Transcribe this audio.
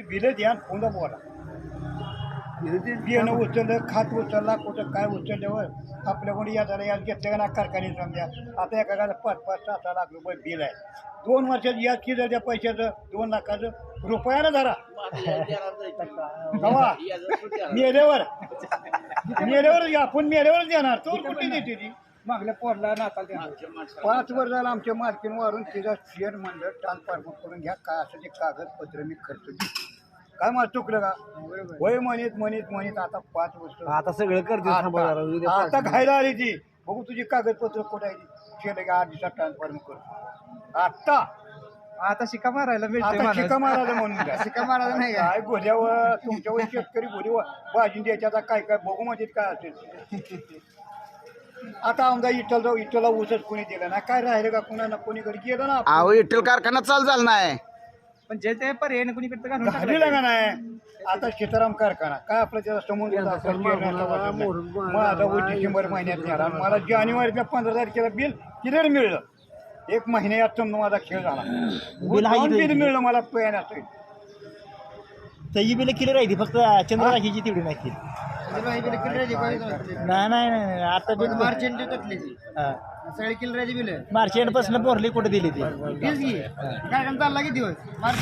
ती बिलं द्या फोन बोला बियाणं उचललं खात उचलला कुठं काय उचलल्यावर आपल्याकडे याचा याद घेतलं का ना कारखान्यात समजा आता एखाद्याला 5-5-6-6 लाख रुपये बिल आहे 2 वर्षात याद केलं त्या पैशाचं 2 लाखाचं रुपयानं धरा कवा मेल्यावर आपण मेल्यावरच देणार तो कुठे देते ती मागल्या पोरला नाका देणार 5 वर्ष झालं आमच्या मालकीन वारून तिचा शेअर मंडळ ट्रान्सफॉर्मर करून घ्या काय असं ते कागदपत्र मी खर्च देतो काय मला चुकलं का वय म्हणत आता 5 वर्ष आता सगळं करते आता घायला आली ती बघू तुझी कागदपत्र कुठे आहे केलं का 8 दिवसात ट्रान्सफॉर्मर करतो आता शिका मारायला शिका मारायला म्हणून शिका मारायला नाही काय गोल्यावर तुमच्यावर शेतकरी गोलीवर भाजी द्यायची आता काय काय बघू म्हणजे काय असेल आता आमदार इटलला ऊसच कोणी दिलं ना काय राहिलं का कोणाला कोणीकडे गेलं ना अहो इटल कारखाना चालू झाला नाही पण जे ते पर्याय कोणीकडे घालीला का नाही आता सीताराम कारखाना काय आपलं त्याला समोर माझा डिसेंबर महिन्यात झाला मला जानेवारीच्या 15 तारखेला बिल क्लिअर मिळलं 1 महिन्यात माझा खेळ झाला बिल मिळलं मला पेण्याचं तरी बिल क्लिअर आहे फक्त चंद्रराशीची तेवढी नाही नाही आता बिल सगळी किलराची बिल मार्च एंड पासून भरली कुठे दिली ती काय चालला किती दिवस मार्च